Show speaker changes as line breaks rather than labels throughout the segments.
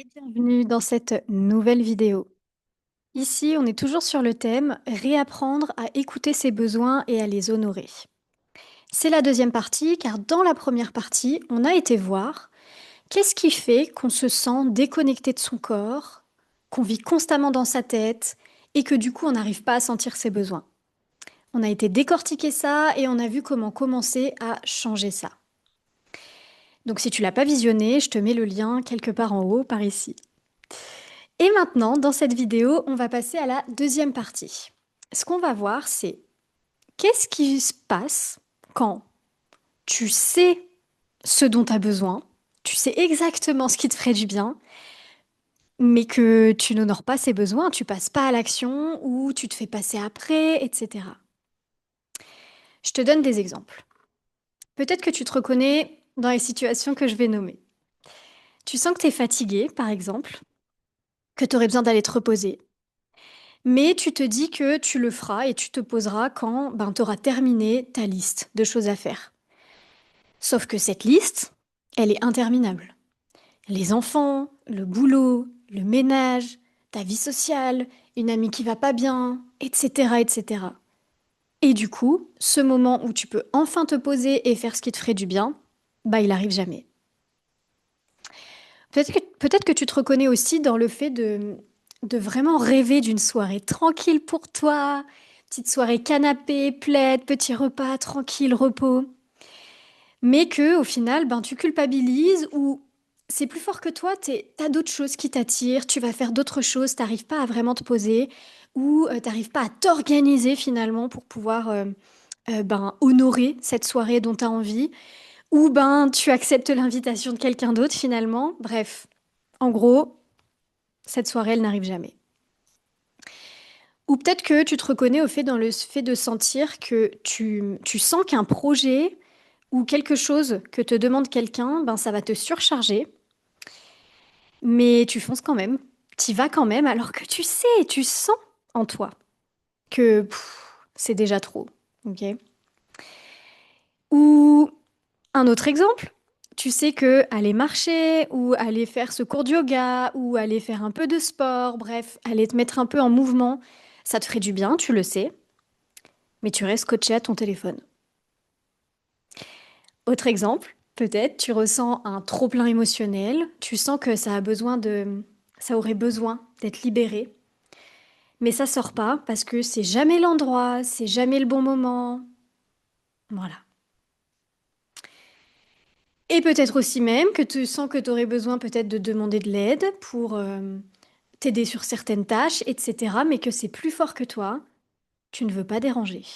Et bienvenue dans cette nouvelle vidéo. Ici, on est toujours sur le thème réapprendre à écouter ses besoins et à les honorer. C'est la deuxième partie, car dans la première partie, on a été voir qu'est-ce qui fait qu'on se sent déconnecté de son corps, qu'on vit constamment dans sa tête et que du coup, on n'arrive pas à sentir ses besoins. On a été décortiquer ça et on a vu comment commencer à changer ça. Donc si tu l'as pas visionné, je te mets le lien quelque part en haut par ici. Et maintenant, dans cette vidéo, on va passer à la deuxième partie. Ce qu'on va voir, c'est qu'est-ce qui se passe quand tu sais ce dont tu as besoin, tu sais exactement ce qui te ferait du bien, mais que tu n'honores pas ces besoins, tu passes pas à l'action ou tu te fais passer après, etc. Je te donne des exemples. Peut-être que tu te reconnais dans les situations que je vais nommer. Tu sens que tu es fatigué, par exemple, que tu aurais besoin d'aller te reposer. Mais tu te dis que tu le feras et tu te poseras quand tu auras terminé ta liste de choses à faire. Sauf que cette liste, elle est interminable. Les enfants, le boulot, le ménage, ta vie sociale, une amie qui va pas bien, etc., etc. Et du coup, ce moment où tu peux enfin te poser et faire ce qui te ferait du bien, il arrive jamais. Peut-être que tu te reconnais aussi dans le fait de vraiment rêver d'une soirée tranquille pour toi, petite soirée canapé, plaid, petit repas, tranquille, repos. Mais que au final, tu culpabilises ou c'est plus fort que toi, t'as d'autres choses qui t'attirent, tu vas faire d'autres choses, t'arrives pas à vraiment te poser ou t'arrives pas à t'organiser finalement pour pouvoir honorer cette soirée dont tu as envie ou tu acceptes l'invitation de quelqu'un d'autre finalement. Bref, en gros, cette soirée, elle n'arrive jamais. Ou peut-être que tu te reconnais au fait dans le fait de sentir que tu sens qu'un projet ou quelque chose que te demande quelqu'un, ça va te surcharger, mais tu fonces quand même, t'y vas quand même, alors que tu sais, tu sens en toi que c'est déjà trop. Ok. Ou un autre exemple, tu sais que aller marcher ou aller faire ce cours de yoga ou aller faire un peu de sport, bref, aller te mettre un peu en mouvement, ça te ferait du bien, tu le sais, mais tu restes scotché à ton téléphone. Autre exemple, peut-être tu ressens un trop-plein émotionnel, tu sens que ça aurait besoin d'être libéré, mais ça sort pas parce que c'est jamais l'endroit, c'est jamais le bon moment. Voilà. Et peut-être aussi même que tu sens que tu aurais besoin peut-être de demander de l'aide pour t'aider sur certaines tâches, etc., mais que c'est plus fort que toi, tu ne veux pas déranger.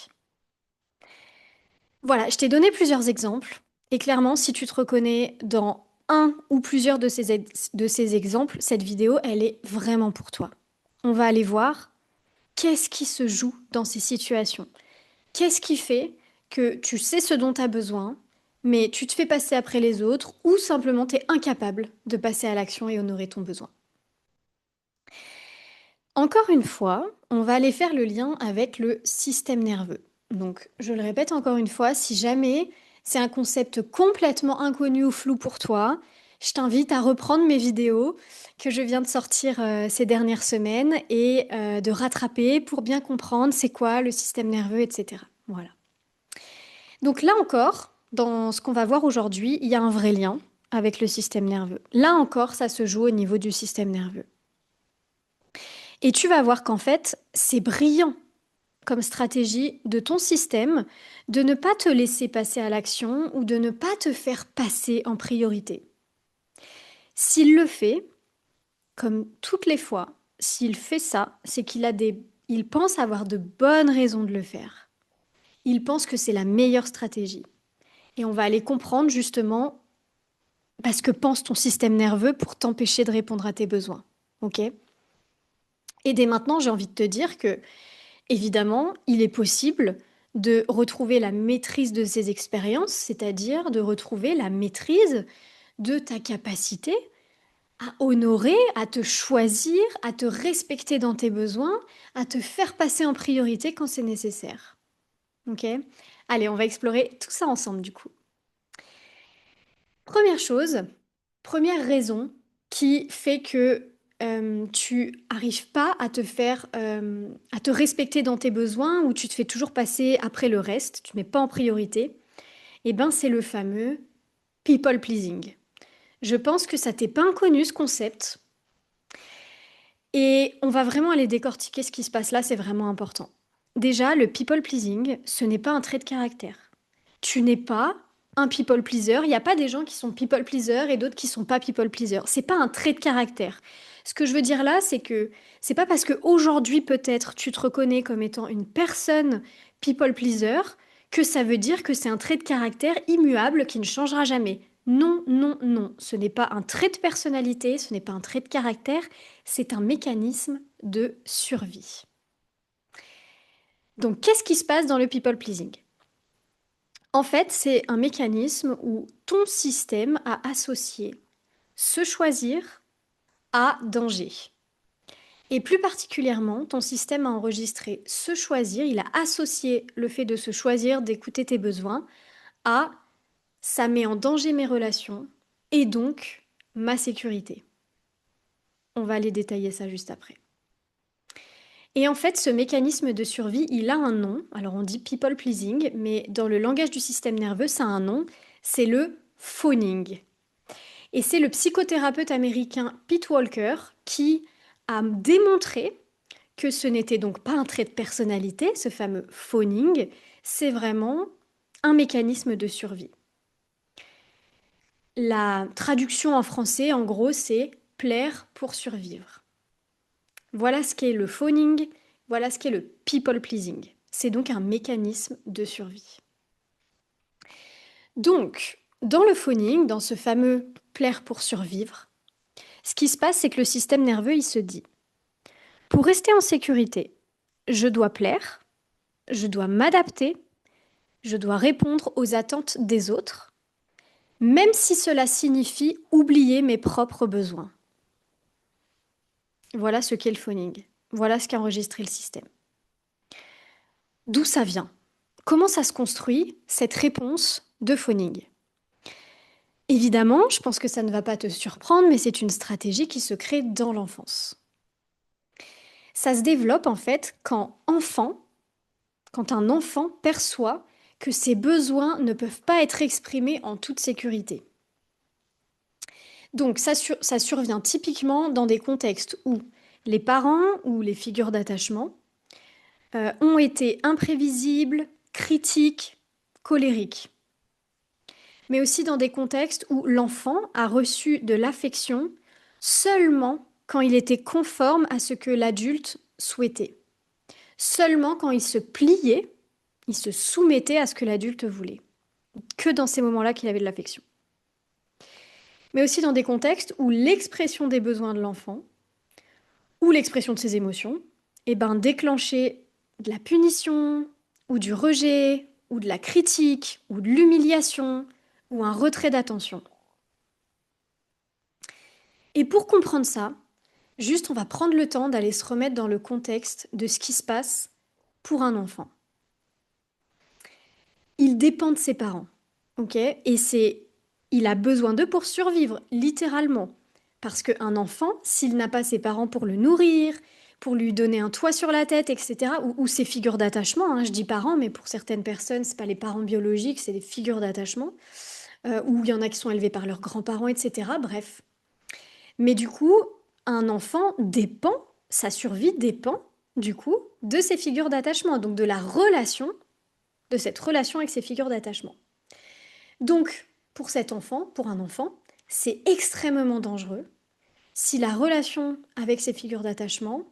Voilà, je t'ai donné plusieurs exemples, et clairement, si tu te reconnais dans un ou plusieurs de ces exemples, cette vidéo, elle est vraiment pour toi. On va aller voir qu'est-ce qui se joue dans ces situations. Qu'est-ce qui fait que tu sais ce dont tu as besoin, mais tu te fais passer après les autres, ou simplement tu es incapable de passer à l'action et honorer ton besoin. Encore une fois, on va aller faire le lien avec le système nerveux. Donc, je le répète encore une fois, si jamais c'est un concept complètement inconnu ou flou pour toi, je t'invite à reprendre mes vidéos que je viens de sortir ces dernières semaines et de rattraper pour bien comprendre c'est quoi le système nerveux, etc. Voilà. Donc là encore, dans ce qu'on va voir aujourd'hui, il y a un vrai lien avec le système nerveux. Là encore, ça se joue au niveau du système nerveux. Et tu vas voir qu'en fait, c'est brillant comme stratégie de ton système de ne pas te laisser passer à l'action ou de ne pas te faire passer en priorité. S'il le fait, comme toutes les fois, s'il fait ça, c'est il pense avoir de bonnes raisons de le faire. Il pense que c'est la meilleure stratégie. Et on va aller comprendre justement ce que pense ton système nerveux pour t'empêcher de répondre à tes besoins. Ok? Et dès maintenant, j'ai envie de te dire que évidemment, il est possible de retrouver la maîtrise de ces expériences, c'est-à-dire de retrouver la maîtrise de ta capacité à honorer, à te choisir, à te respecter dans tes besoins, à te faire passer en priorité quand c'est nécessaire. Ok? Allez, on va explorer tout ça ensemble du coup. Première chose, première raison qui fait que tu arrives pas à à te respecter dans tes besoins ou tu te fais toujours passer après le reste, tu ne mets pas en priorité, eh ben c'est le fameux people pleasing. Je pense que ça t'est pas inconnu ce concept et on va vraiment aller décortiquer ce qui se passe là, c'est vraiment important. Déjà, le people pleasing, ce n'est pas un trait de caractère. Tu n'es pas un people pleaser. Il n'y a pas des gens qui sont people pleaser et d'autres qui sont pas people pleaser. C'est pas un trait de caractère. Ce que je veux dire là, c'est que c'est pas parce que aujourd'hui peut-être tu te reconnais comme étant une personne people pleaser que ça veut dire que c'est un trait de caractère immuable qui ne changera jamais. Non, non, non. Ce n'est pas un trait de personnalité, ce n'est pas un trait de caractère, c'est un mécanisme de survie. Donc, qu'est-ce qui se passe dans le people pleasing? En fait, c'est un mécanisme où ton système a associé se choisir à danger. Et plus particulièrement, ton système a enregistré se choisir, il a associé le fait de se choisir, d'écouter tes besoins, à ça met en danger mes relations et donc ma sécurité. On va aller détailler ça juste après. Et en fait, ce mécanisme de survie, il a un nom. Alors on dit people pleasing, mais dans le langage du système nerveux, ça a un nom. C'est le phoning. Et c'est le psychothérapeute américain Pete Walker qui a démontré que ce n'était donc pas un trait de personnalité, ce fameux phoning, c'est vraiment un mécanisme de survie. La traduction en français, en gros, c'est plaire pour survivre. Voilà ce qu'est le phoning, voilà ce qu'est le people pleasing. C'est donc un mécanisme de survie. Donc, dans le phoning, dans ce fameux plaire pour survivre, ce qui se passe, c'est que le système nerveux, il se dit, pour rester en sécurité, je dois plaire, je dois m'adapter, je dois répondre aux attentes des autres, même si cela signifie oublier mes propres besoins. Voilà ce qu'est le phoning. Voilà ce qu'a enregistré le système. D'où ça vient? Comment ça se construit, cette réponse de phoning? Évidemment, je pense que ça ne va pas te surprendre, mais c'est une stratégie qui se crée dans l'enfance. Ça se développe en fait quand un enfant perçoit que ses besoins ne peuvent pas être exprimés en toute sécurité. Donc ça survient typiquement dans des contextes où les parents ou les figures d'attachement ont été imprévisibles, critiques, colériques. Mais aussi dans des contextes où l'enfant a reçu de l'affection seulement quand il était conforme à ce que l'adulte souhaitait. Seulement quand il se pliait, il se soumettait à ce que l'adulte voulait. Que dans ces moments-là qu'il avait de l'affection. Mais aussi dans des contextes où l'expression des besoins de l'enfant ou l'expression de ses émotions déclenchait de la punition ou du rejet ou de la critique ou de l'humiliation ou un retrait d'attention. Et pour comprendre ça, juste on va prendre le temps d'aller se remettre dans le contexte de ce qui se passe pour un enfant. Il dépend de ses parents, ok? Il a besoin d'eux pour survivre, littéralement. Parce qu'un enfant, s'il n'a pas ses parents pour le nourrir, pour lui donner un toit sur la tête, etc., ou ses figures d'attachement, hein, je dis parents, mais pour certaines personnes, c'est pas les parents biologiques, c'est des figures d'attachement, ou il y en a qui sont élevés par leurs grands-parents, etc., bref. Mais du coup, un enfant dépend, sa survie dépend, du coup, de ses figures d'attachement, donc de la relation, de cette relation avec ses figures d'attachement. Donc, pour cet enfant, pour un enfant, c'est extrêmement dangereux si la relation avec ses figures d'attachement,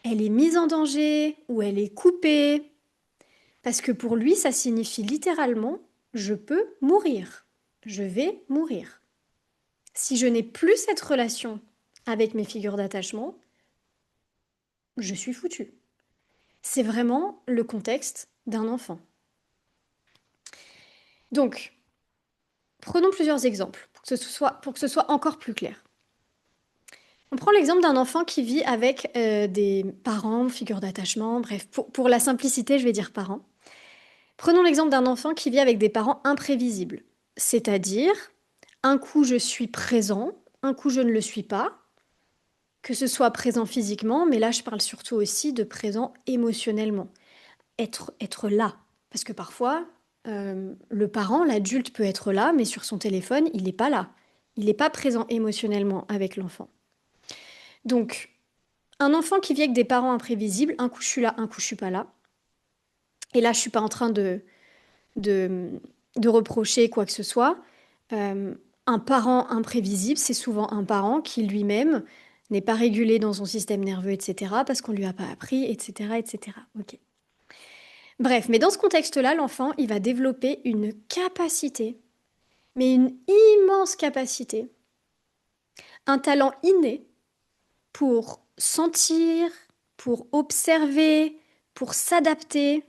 elle est mise en danger ou elle est coupée. Parce que pour lui, ça signifie littéralement, je peux mourir. Je vais mourir. Si je n'ai plus cette relation avec mes figures d'attachement, je suis foutu. C'est vraiment le contexte d'un enfant. Donc, prenons plusieurs exemples pour que ce soit encore plus clair. On prend l'exemple d'un enfant qui vit avec des parents, figures d'attachement, bref, pour la simplicité, je vais dire parents. Prenons l'exemple d'un enfant qui vit avec des parents imprévisibles, c'est-à-dire un coup je suis présent un coup je ne le suis pas, que ce soit présent physiquement, mais là je parle surtout aussi de présent émotionnellement. Être là. Parce que parfois, le parent, l'adulte peut être là, mais sur son téléphone, il n'est pas là. Il n'est pas présent émotionnellement avec l'enfant. Donc, un enfant qui vit avec des parents imprévisibles, un coup je suis là, un coup je suis pas là. Et là, je suis pas en train de, de reprocher quoi que ce soit. Euh, un parent imprévisible, c'est souvent un parent qui lui-même n'est pas régulé dans son système nerveux, etc., parce qu'on lui a pas appris, etc., etc. Ok. Bref, mais dans ce contexte-là, l'enfant, il va développer une capacité, mais une immense capacité, un talent inné pour sentir, pour observer, pour s'adapter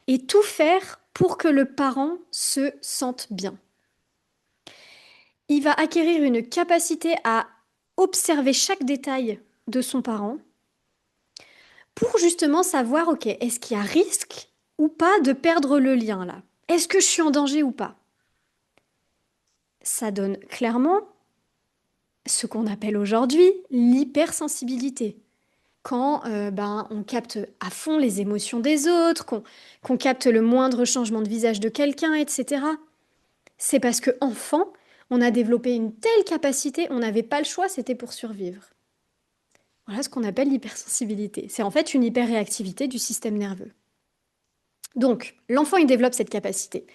et tout faire pour que le parent se sente bien. Il va acquérir une capacité à observer chaque détail de son parent pour justement savoir, ok, est-ce qu'il y a risque ou pas de perdre le lien là? Est-ce que je suis en danger ou pas? Ça donne clairement ce qu'on appelle aujourd'hui l'hypersensibilité. Quand on capte à fond les émotions des autres, qu'on capte le moindre changement de visage de quelqu'un, etc. C'est parce que enfant, on a développé une telle capacité, on n'avait pas le choix, c'était pour survivre. Voilà ce qu'on appelle l'hypersensibilité. C'est en fait une hyperréactivité du système nerveux. Donc, l'enfant, il développe cette capacité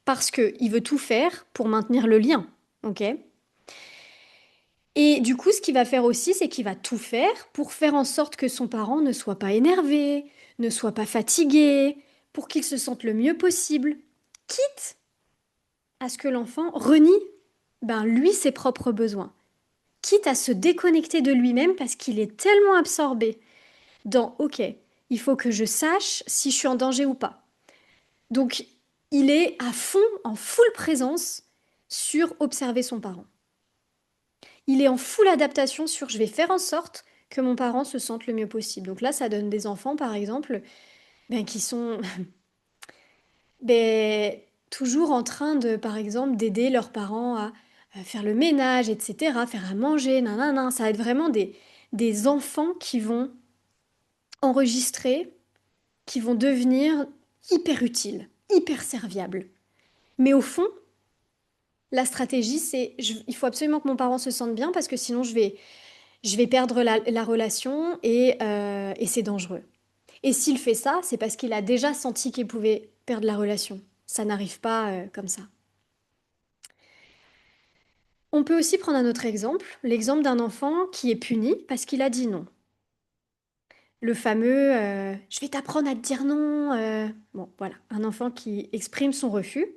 parce qu'il veut tout faire pour maintenir le lien. Ok. Et du coup, ce qu'il va faire aussi, c'est qu'il va tout faire pour faire en sorte que son parent ne soit pas énervé, ne soit pas fatigué, pour qu'il se sente le mieux possible, quitte à ce que l'enfant renie lui ses propres besoins, quitte à se déconnecter de lui-même parce qu'il est tellement absorbé dans OK, il faut que je sache si je suis en danger ou pas. Donc, il est à fond, en full présence sur observer son parent. Il est en full adaptation sur je vais faire en sorte que mon parent se sente le mieux possible. Donc là, ça donne des enfants, par exemple, qui sont ben, toujours en train de, par exemple, d'aider leurs parents à faire le ménage, etc., faire à manger, nanana. Ça va être vraiment des enfants qui vont enregistrer, qui vont devenir hyper utiles, hyper serviables. Mais au fond, la stratégie, c'est il faut absolument que mon parent se sente bien parce que sinon je vais perdre la relation et c'est dangereux. Et s'il fait ça, c'est parce qu'il a déjà senti qu'il pouvait perdre la relation. Ça n'arrive pas comme ça. On peut aussi prendre un autre exemple, l'exemple d'un enfant qui est puni parce qu'il a dit non. Le fameux je vais t'apprendre à te dire non. Bon, voilà, un enfant qui exprime son refus.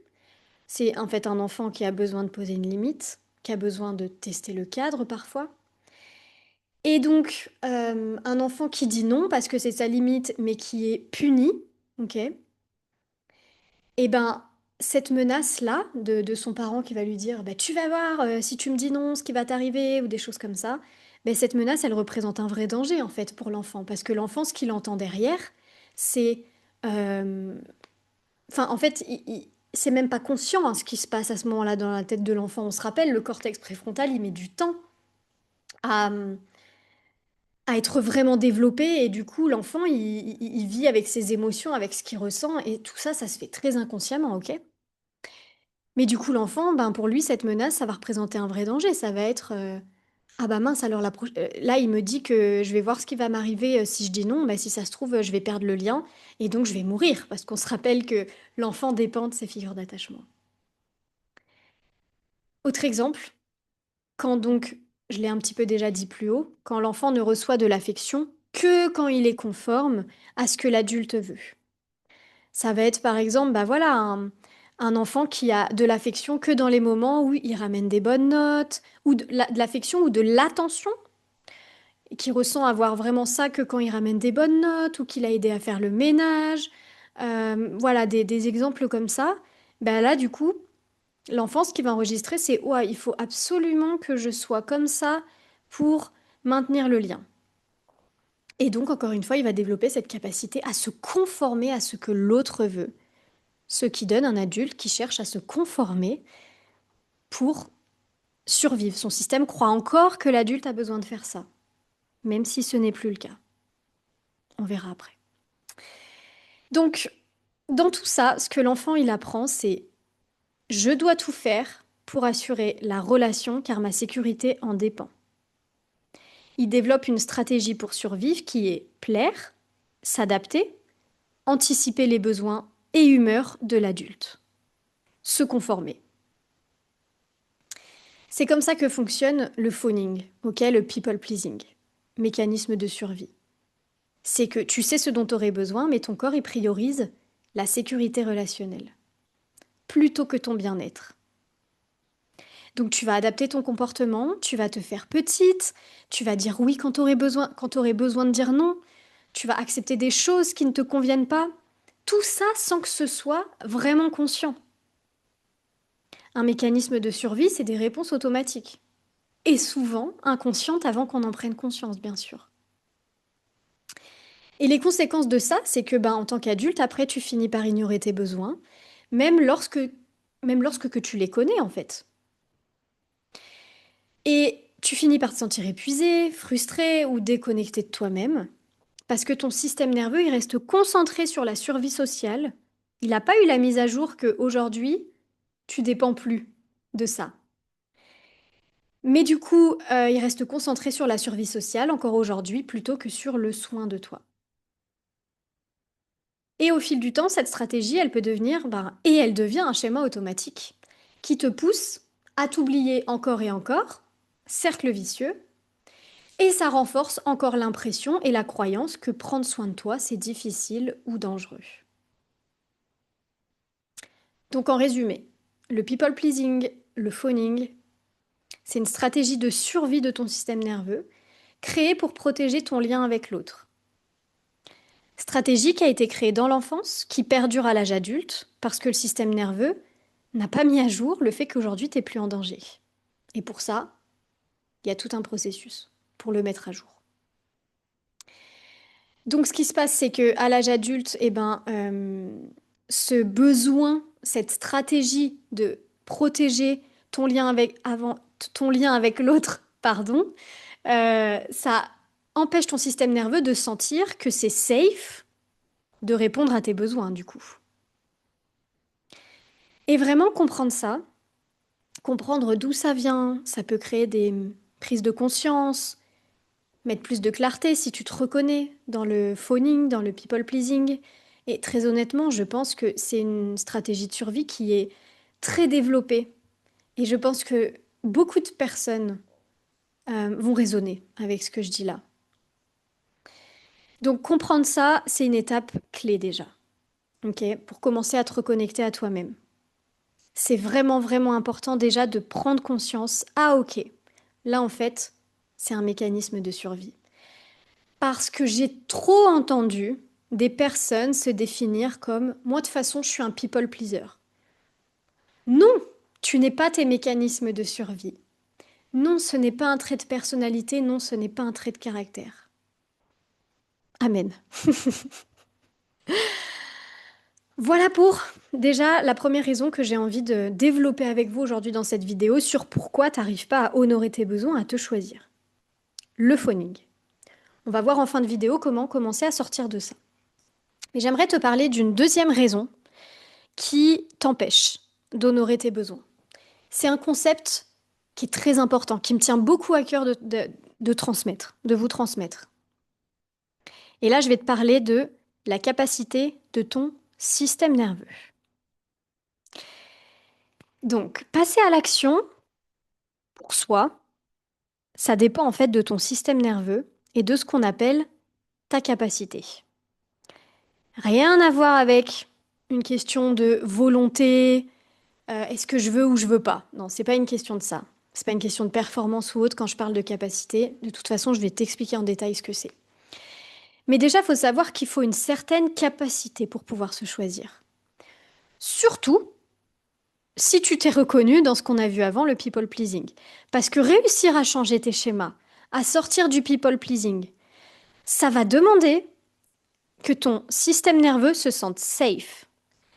C'est en fait un enfant qui a besoin de poser une limite, qui a besoin de tester le cadre parfois. Et donc, un enfant qui dit non parce que c'est sa limite, mais qui est puni, ok? Et ben, cette menace-là de son parent qui va lui dire, bah, tu vas voir, si tu me dis non, ce qui va t'arriver, ou des choses comme ça, ben, cette menace, elle représente un vrai danger en fait pour l'enfant, parce que l'enfant, ce qu'il entend derrière, c'est, euh, enfin, en fait, c'est même pas conscient hein, ce qui se passe à ce moment-là dans la tête de l'enfant. On se rappelle, le cortex préfrontal, il met du temps à, à être vraiment développé et du coup l'enfant il vit avec ses émotions, avec ce qu'il ressent et tout ça, ça se fait très inconsciemment, ok? Mais du coup l'enfant, pour lui cette menace, ça va représenter un vrai danger, ça va être ah bah mince alors là il me dit que je vais voir ce qui va m'arriver si je dis non, bah si ça se trouve je vais perdre le lien et donc je vais mourir parce qu'on se rappelle que l'enfant dépend de ses figures d'attachement. Autre exemple, quand donc, je l'ai un petit peu déjà dit plus haut, quand l'enfant ne reçoit de l'affection que quand il est conforme à ce que l'adulte veut. Ça va être par exemple, un enfant qui a de l'affection que dans les moments où il ramène des bonnes notes, ou de l'affection ou de l'attention, et qui ressent avoir vraiment ça que quand il ramène des bonnes notes, ou qu'il a aidé à faire le ménage. Voilà, des exemples comme ça. Là, du coup, l'enfant, ce qu'il va enregistrer, c'est ouais, il faut absolument que je sois comme ça pour maintenir le lien. Et donc, encore une fois, il va développer cette capacité à se conformer à ce que l'autre veut. Ce qui donne un adulte qui cherche à se conformer pour survivre. Son système croit encore que l'adulte a besoin de faire ça, même si ce n'est plus le cas. On verra après. Donc, dans tout ça, ce que l'enfant il apprend, c'est je dois tout faire pour assurer la relation car ma sécurité en dépend. Il développe une stratégie pour survivre qui est plaire, s'adapter, anticiper les besoins et humeurs de l'adulte, se conformer. C'est comme ça que fonctionne le phoning, ok, le people pleasing, mécanisme de survie. C'est que tu sais ce dont tu aurais besoin, mais ton corps il priorise la sécurité relationnelle plutôt que ton bien-être. Donc tu vas adapter ton comportement, tu vas te faire petite, tu vas dire oui quand tu aurais besoin de dire non, tu vas accepter des choses qui ne te conviennent pas. Tout ça sans que ce soit vraiment conscient. Un mécanisme de survie, c'est des réponses automatiques. Et souvent inconscientes avant qu'on en prenne conscience, bien sûr. Et les conséquences de ça, c'est que en tant qu'adulte, après, tu finis par ignorer tes besoins, même lorsque que tu les connais, en fait. Et tu finis par te sentir épuisé, frustré ou déconnecté de toi-même, parce que ton système nerveux, il reste concentré sur la survie sociale. Il n'a pas eu la mise à jour qu'aujourd'hui, tu dépends plus de ça. Mais du coup, il reste concentré sur la survie sociale encore aujourd'hui plutôt que sur le soin de toi. Et au fil du temps, cette stratégie, elle peut devenir, et elle devient un schéma automatique qui te pousse à t'oublier encore et encore, cercle vicieux, et ça renforce encore l'impression et la croyance que prendre soin de toi, c'est difficile ou dangereux. Donc en résumé, le people pleasing, le phoning, c'est une stratégie de survie de ton système nerveux créée pour protéger ton lien avec l'autre. Stratégie qui a été créée dans l'enfance, qui perdure à l'âge adulte, parce que le système nerveux n'a pas mis à jour le fait qu'aujourd'hui tu n'es plus en danger. Et pour ça, il y a tout un processus pour le mettre à jour. Donc ce qui se passe, c'est que à l'âge adulte, ce besoin, cette stratégie de protéger ton lien avec l'autre, pardon, ça empêche ton système nerveux de sentir que c'est safe de répondre à tes besoins, du coup. Et vraiment comprendre ça, comprendre d'où ça vient, ça peut créer des prises de conscience, mettre plus de clarté si tu te reconnais dans le phoning, dans le people pleasing. Et très honnêtement, je pense que c'est une stratégie de survie qui est très développée. Et je pense que beaucoup de personnes vont raisonner avec ce que je dis là. Donc comprendre ça, c'est une étape clé déjà, ok, pour commencer à te reconnecter à toi-même. C'est vraiment, vraiment important déjà de prendre conscience, ah ok, là en fait, c'est un mécanisme de survie. Parce que j'ai trop entendu des personnes se définir comme moi de toute façon je suis un people pleaser. Non, tu n'es pas tes mécanismes de survie. Non, ce n'est pas un trait de personnalité, non, ce n'est pas un trait de caractère. Amen. Voilà pour déjà la première raison que j'ai envie de développer avec vous aujourd'hui dans cette vidéo sur pourquoi tu n'arrives pas à honorer tes besoins, à te choisir. Le phoning. On va voir en fin de vidéo comment commencer à sortir de ça. Mais j'aimerais te parler d'une deuxième raison qui t'empêche d'honorer tes besoins. C'est un concept qui est très important, qui me tient beaucoup à cœur de transmettre, de vous transmettre. Et là, je vais te parler de la capacité de ton système nerveux. Donc, passer à l'action, pour soi, ça dépend en fait de ton système nerveux et de ce qu'on appelle ta capacité. Rien à voir avec une question de volonté, est-ce que je veux ou je veux pas? Non, c'est pas une question de ça. C'est pas une question de performance ou autre quand je parle de capacité. De toute façon, je vais t'expliquer en détail ce que c'est. Mais déjà, il faut savoir qu'il faut une certaine capacité pour pouvoir se choisir. Surtout si tu t'es reconnu dans ce qu'on a vu avant, le people pleasing. Parce que réussir à changer tes schémas, à sortir du people pleasing, ça va demander que ton système nerveux se sente safe.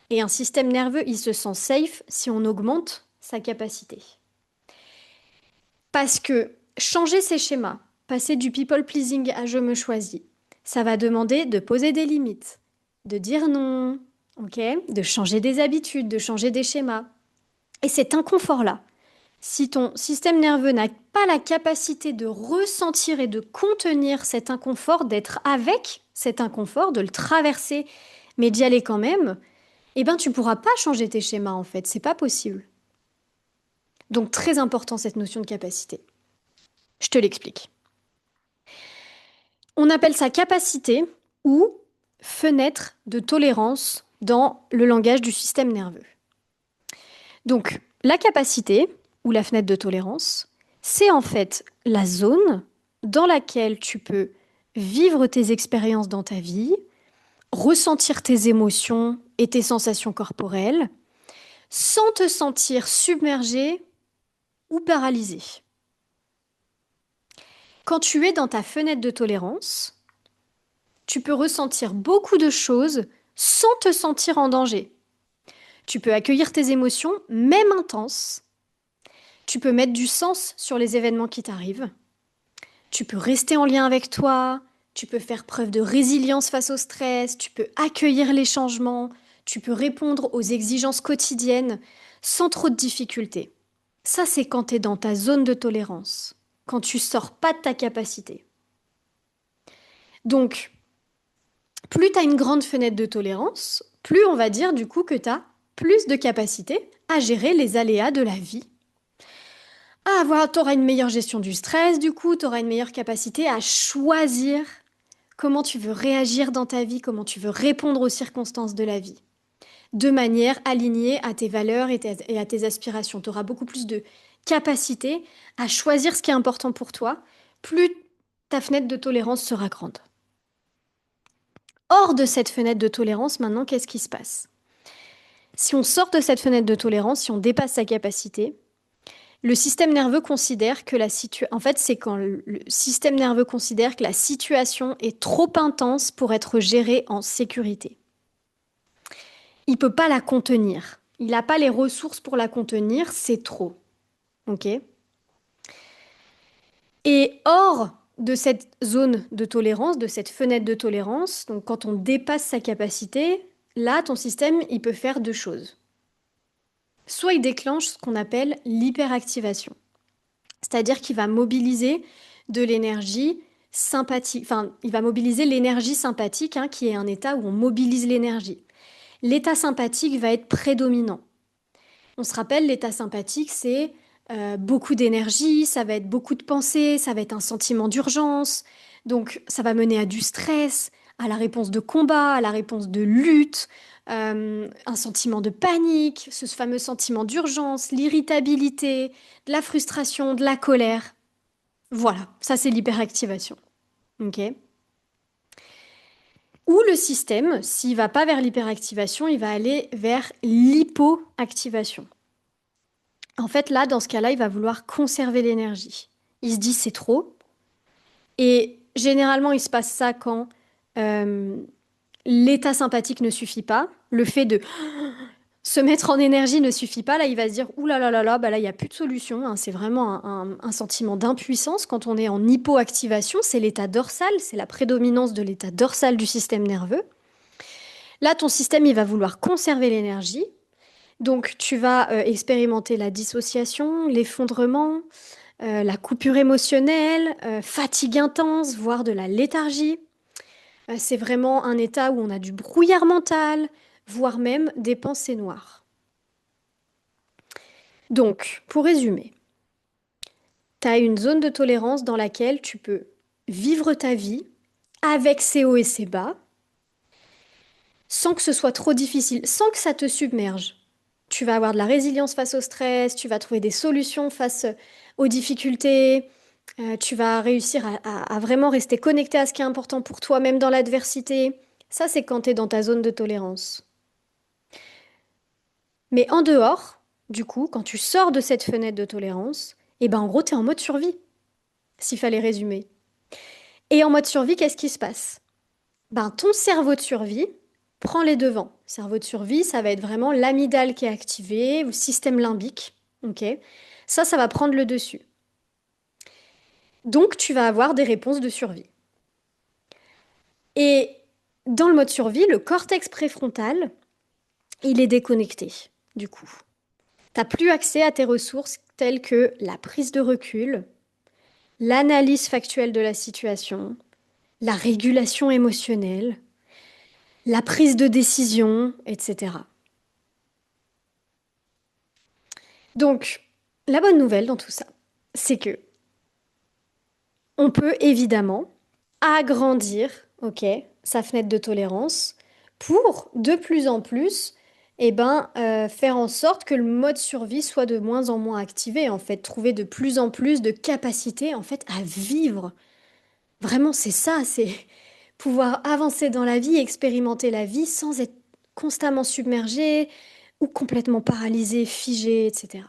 Et un système nerveux, il se sent safe si on augmente sa capacité. Parce que changer ces schémas, passer du people pleasing à je me choisis, ça va demander de poser des limites, de dire non, ok, de changer des habitudes, de changer des schémas. Et cet inconfort-là, si ton système nerveux n'a pas la capacité de ressentir et de contenir cet inconfort, d'être avec cet inconfort, de le traverser, mais d'y aller quand même, eh ben tu pourras pas changer tes schémas en fait, c'est pas possible. Donc très important cette notion de capacité. Je te l'explique. On appelle ça capacité ou fenêtre de tolérance dans le langage du système nerveux. Donc la capacité ou la fenêtre de tolérance, c'est en fait la zone dans laquelle tu peux vivre tes expériences dans ta vie, ressentir tes émotions et tes sensations corporelles, sans te sentir submergé ou paralysé. Quand tu es dans ta fenêtre de tolérance, tu peux ressentir beaucoup de choses sans te sentir en danger. Tu peux accueillir tes émotions, même intenses. Tu peux mettre du sens sur les événements qui t'arrivent. Tu peux rester en lien avec toi. Tu peux faire preuve de résilience face au stress. Tu peux accueillir les changements. Tu peux répondre aux exigences quotidiennes sans trop de difficultés. Ça, c'est quand tu es dans ta zone de tolérance, quand tu sors pas de ta capacité. Donc, plus tu as une grande fenêtre de tolérance, plus on va dire du coup que tu as plus de capacité à gérer les aléas de la vie. Tu auras une meilleure gestion du stress, du coup, tu auras une meilleure capacité à choisir comment tu veux réagir dans ta vie, comment tu veux répondre aux circonstances de la vie, de manière alignée à tes valeurs et à tes aspirations. Tu auras beaucoup plus de capacité à choisir ce qui est important pour toi, plus ta fenêtre de tolérance sera grande. Hors de cette fenêtre de tolérance, maintenant, qu'est-ce qui se passe? Si on sort de cette fenêtre de tolérance, si on dépasse sa capacité, le système nerveux considère que la situation... En fait, c'est quand le système nerveux considère que la situation est trop intense pour être gérée en sécurité. Il ne peut pas la contenir. Il n'a pas les ressources pour la contenir, c'est trop. Ok? Et hors de cette zone de tolérance, de cette fenêtre de tolérance, donc quand on dépasse sa capacité, là, ton système, il peut faire deux choses. Soit il déclenche ce qu'on appelle l'hyperactivation, c'est-à-dire qu'il va mobiliser de l'énergie sympathique, enfin, il va mobiliser l'énergie sympathique, hein, qui est un état où on mobilise l'énergie. L'état sympathique va être prédominant. On se rappelle, l'état sympathique, c'est beaucoup d'énergie, ça va être beaucoup de pensées, ça va être un sentiment d'urgence, donc ça va mener à du stress, à la réponse de combat, à la réponse de lutte, un sentiment de panique, ce fameux sentiment d'urgence, l'irritabilité, de la frustration, de la colère. Voilà, ça c'est l'hyperactivation. Ok. Ou le système, s'il va pas vers l'hyperactivation, il va aller vers l'hypoactivation. En fait, là, dans ce cas-là, il va vouloir conserver l'énergie. Il se dit c'est trop. Et généralement, il se passe ça quand euh, l'état sympathique ne suffit pas. Le fait de se mettre en énergie ne suffit pas. Là, il va se dire ouh là là là là, bah là, il n'y a plus de solution, hein. C'est vraiment un sentiment d'impuissance. Quand on est en hypoactivation, c'est l'état dorsal, c'est la prédominance de l'état dorsal du système nerveux. Là, ton système, il va vouloir conserver l'énergie. Donc, tu vas expérimenter la dissociation, l'effondrement, la coupure émotionnelle, fatigue intense, voire de la léthargie. C'est vraiment un état où on a du brouillard mental, voire même des pensées noires. Donc, pour résumer, tu as une zone de tolérance dans laquelle tu peux vivre ta vie avec ses hauts et ses bas, sans que ce soit trop difficile, sans que ça te submerge. Tu vas avoir de la résilience face au stress, tu vas trouver des solutions face aux difficultés, tu vas réussir à vraiment rester connecté à ce qui est important pour toi, même dans l'adversité. Ça, c'est quand tu es dans ta zone de tolérance. Mais en dehors, du coup, quand tu sors de cette fenêtre de tolérance, eh ben en gros, tu es en mode survie, s'il fallait résumer. Et en mode survie, qu'est-ce qui se passe? Ben, ton cerveau de survie prend les devants. Cerveau de survie, ça va être vraiment l'amygdale qui est activée, ou le système limbique. Ok. Ça va prendre le dessus. Donc, tu vas avoir des réponses de survie. Et dans le mode survie, le cortex préfrontal, il est déconnecté, du coup. Tu n'as plus accès à tes ressources telles que la prise de recul, l'analyse factuelle de la situation, la régulation émotionnelle, la prise de décision, etc. Donc, la bonne nouvelle dans tout ça, c'est que on peut évidemment agrandir, ok, sa fenêtre de tolérance pour de plus en plus, faire en sorte que le mode survie soit de moins en moins activé, en fait, trouver de plus en plus de capacité, en fait, à vivre. Vraiment, c'est ça, c'est pouvoir avancer dans la vie, expérimenter la vie sans être constamment submergé ou complètement paralysé, figé, etc.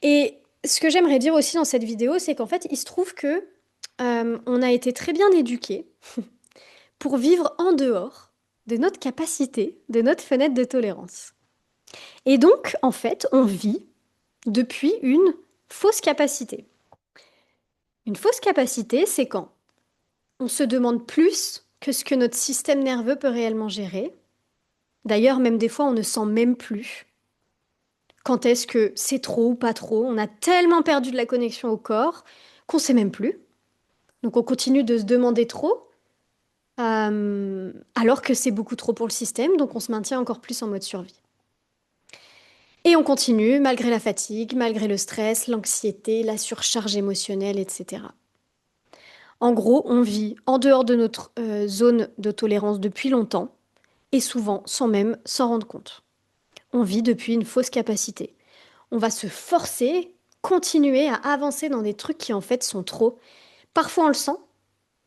Et ce que j'aimerais dire aussi dans cette vidéo, c'est qu'en fait, il se trouve que on a été très bien éduqués pour vivre en dehors de notre capacité, de notre fenêtre de tolérance. Et donc, en fait, on vit depuis une fausse capacité. Une fausse capacité, c'est quand on se demande plus que ce que notre système nerveux peut réellement gérer. D'ailleurs, même des fois, on ne sent même plus quand est-ce que c'est trop ou pas trop. On a tellement perdu de la connexion au corps qu'on sait même plus. Donc on continue de se demander trop, alors que c'est beaucoup trop pour le système, donc on se maintient encore plus en mode survie. Et on continue malgré la fatigue, malgré le stress, l'anxiété, la surcharge émotionnelle, etc. En gros, on vit en dehors de notre zone de tolérance depuis longtemps, et souvent sans même s'en rendre compte. On vit depuis une fausse capacité. On va se forcer, continuer à avancer dans des trucs qui en fait sont trop. Parfois on le sent,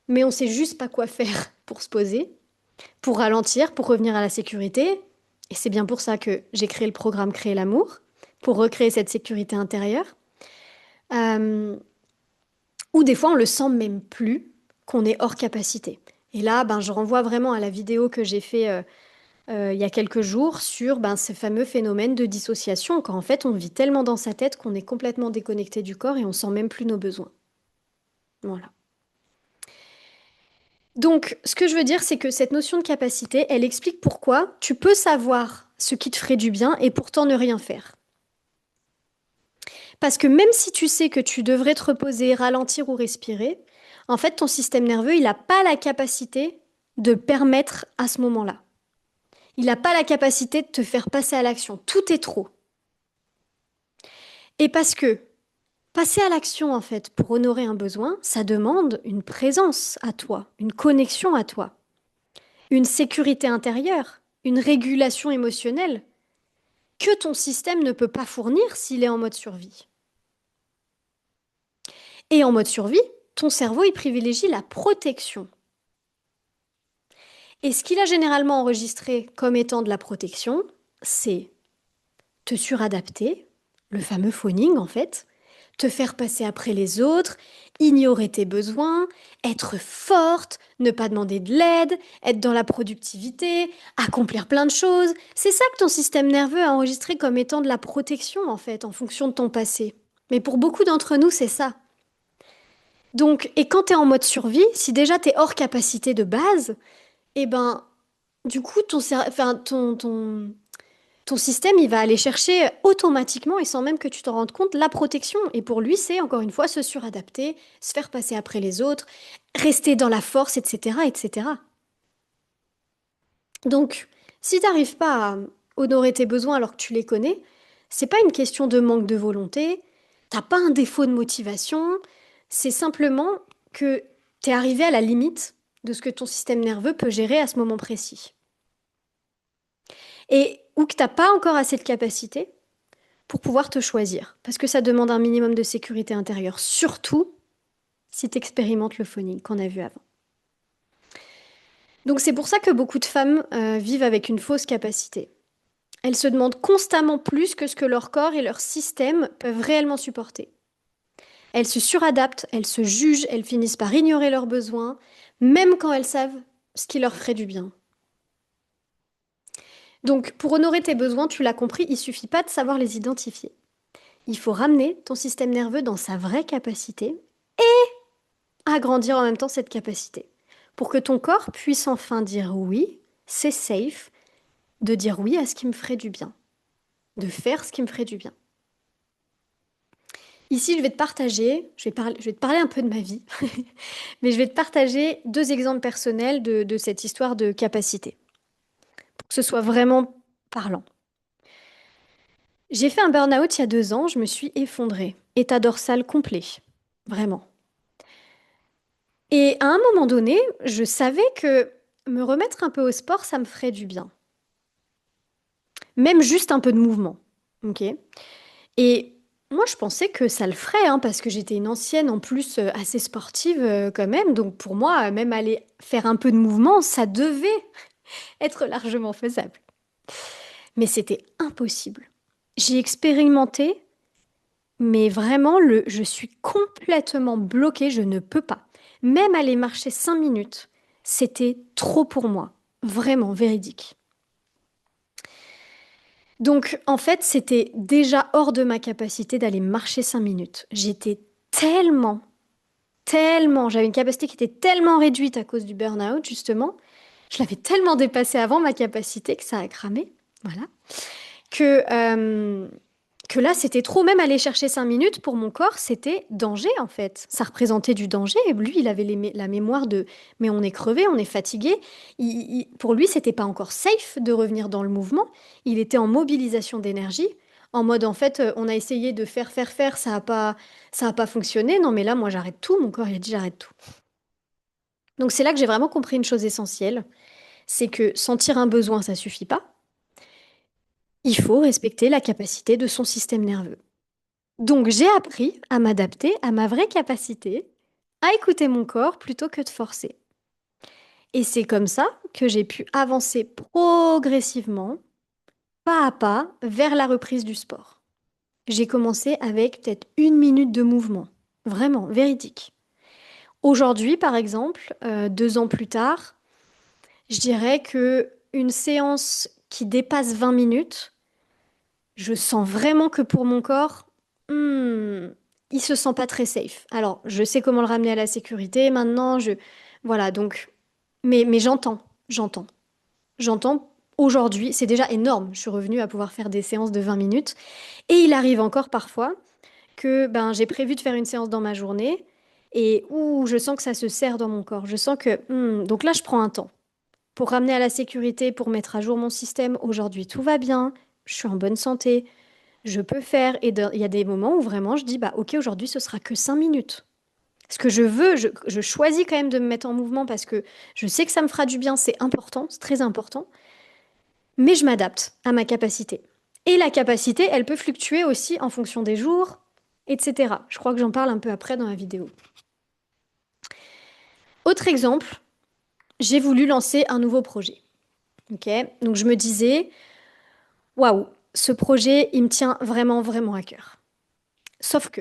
mais on sait juste pas quoi faire pour se poser, pour ralentir, pour revenir à la sécurité. Et c'est bien pour ça que j'ai créé le programme Créer l'amour, pour recréer cette sécurité intérieure. Euh, ou des fois, on le sent même plus qu'on est hors capacité. Et là, je renvoie vraiment à la vidéo que j'ai fait il y a quelques jours sur ce fameux phénomène de dissociation, quand en fait on vit tellement dans sa tête qu'on est complètement déconnecté du corps et on sent même plus nos besoins. Voilà. Donc, ce que je veux dire, c'est que cette notion de capacité, elle explique pourquoi tu peux savoir ce qui te ferait du bien et pourtant ne rien faire. Parce que même si tu sais que tu devrais te reposer, ralentir ou respirer, en fait, ton système nerveux, il n'a pas la capacité de permettre à ce moment-là. Il n'a pas la capacité de te faire passer à l'action. Tout est trop. Et parce que passer à l'action, en fait, pour honorer un besoin, ça demande une présence à toi, une connexion à toi, une sécurité intérieure, une régulation émotionnelle que ton système ne peut pas fournir s'il est en mode survie. Et en mode survie, ton cerveau, il privilégie la protection. Et ce qu'il a généralement enregistré comme étant de la protection, c'est te suradapter, le fameux phoning en fait, te faire passer après les autres, ignorer tes besoins, être forte, ne pas demander de l'aide, être dans la productivité, accomplir plein de choses. C'est ça que ton système nerveux a enregistré comme étant de la protection en fait, en fonction de ton passé. Mais pour beaucoup d'entre nous, c'est ça. Donc, et quand tu es en mode survie, si déjà tu es hors capacité de base, eh ben, du coup, ton système, il va aller chercher automatiquement et sans même que tu t'en rendes compte la protection. Et pour lui, c'est encore une fois se suradapter, se faire passer après les autres, rester dans la force, etc., etc. Donc, si tu n'arrives pas à honorer tes besoins alors que tu les connais, c'est pas une question de manque de volonté, t'as pas un défaut de motivation, c'est simplement que tu es arrivé à la limite de ce que ton système nerveux peut gérer à ce moment précis. Et ou que t'as pas encore assez de capacité pour pouvoir te choisir, parce que ça demande un minimum de sécurité intérieure, surtout si tu expérimentes le phoning qu'on a vu avant. Donc c'est pour ça que beaucoup de femmes vivent avec une fausse capacité. Elles se demandent constamment plus que ce que leur corps et leur système peuvent réellement supporter. Elles se suradaptent, elles se jugent, elles finissent par ignorer leurs besoins, même quand elles savent ce qui leur ferait du bien. Donc pour honorer tes besoins, tu l'as compris, il suffit pas de savoir les identifier. Il faut ramener ton système nerveux dans sa vraie capacité, agrandir en même temps cette capacité, pour que ton corps puisse enfin dire oui, c'est safe, de dire oui à ce qui me ferait du bien, de faire ce qui me ferait du bien. Ici, je vais te partager, je vais te parler un peu de ma vie, mais je vais te partager deux exemples personnels de cette histoire de capacité, pour que ce soit vraiment parlant. J'ai fait un burn-out il y a 2 ans, je me suis effondrée, état dorsal complet, vraiment. Et à un moment donné, je savais que me remettre un peu au sport, ça me ferait du bien. Même juste un peu de mouvement. Ok. Et moi, je pensais que ça le ferait, hein, parce que j'étais une ancienne, en plus assez sportive quand même. Donc pour moi, même aller faire un peu de mouvement, ça devait être largement faisable. Mais c'était impossible. J'ai expérimenté, mais vraiment, je suis complètement bloquée, je ne peux pas. Même aller marcher 5 minutes, c'était trop pour moi. Vraiment, véridique. Donc, en fait, c'était déjà hors de ma capacité d'aller marcher 5 minutes. J'étais tellement, j'avais une capacité qui était tellement réduite à cause du burn-out, justement. Je l'avais tellement dépassé avant ma capacité que ça a cramé. Voilà. Que, euh, que là, c'était trop. Même aller chercher 5 minutes pour mon corps, c'était danger, en fait. Ça représentait du danger. Et lui, il avait la mémoire de mais on est crevé, on est fatigué. Pour lui, c'était pas encore safe de revenir dans le mouvement. Il était en mobilisation d'énergie. En mode, en fait, on a essayé de faire, ça a pas fonctionné. Non, mais là, moi, j'arrête tout. Mon corps, il a dit, j'arrête tout. Donc, c'est là que j'ai vraiment compris une chose essentielle. C'est que sentir un besoin, ça suffit pas. Il faut respecter la capacité de son système nerveux. Donc j'ai appris à m'adapter à ma vraie capacité, à écouter mon corps plutôt que de forcer. Et c'est comme ça que j'ai pu avancer progressivement, pas à pas, vers la reprise du sport. J'ai commencé avec peut-être 1 minute de mouvement, vraiment, véridique. Aujourd'hui, par exemple, 2 ans plus tard, je dirais que une séance qui dépasse 20 minutes, je sens vraiment que pour mon corps, hmm, il se sent pas très safe. Alors, je sais comment le ramener à la sécurité. Maintenant, voilà, donc, mais j'entends, j'entends. Aujourd'hui, c'est déjà énorme. Je suis revenue à pouvoir faire des séances de 20 minutes. Et il arrive encore parfois que ben, j'ai prévu de faire une séance dans ma journée et où je sens que ça se serre dans mon corps. Je sens que, donc là, je prends un temps pour ramener à la sécurité, pour mettre à jour mon système. Aujourd'hui, tout va bien. Je suis en bonne santé. Je peux faire. Et il y a des moments où vraiment je dis, bah ok, aujourd'hui ce sera que 5 minutes. Ce que je veux, je choisis quand même de me mettre en mouvement parce que je sais que ça me fera du bien, c'est important, c'est très important. Mais je m'adapte à ma capacité. Et la capacité, elle peut fluctuer aussi en fonction des jours, etc. Je crois que j'en parle un peu après dans la vidéo. Autre exemple, j'ai voulu lancer un nouveau projet. Ok, donc je me disais, waouh, ce projet, il me tient vraiment, vraiment à cœur. Sauf que,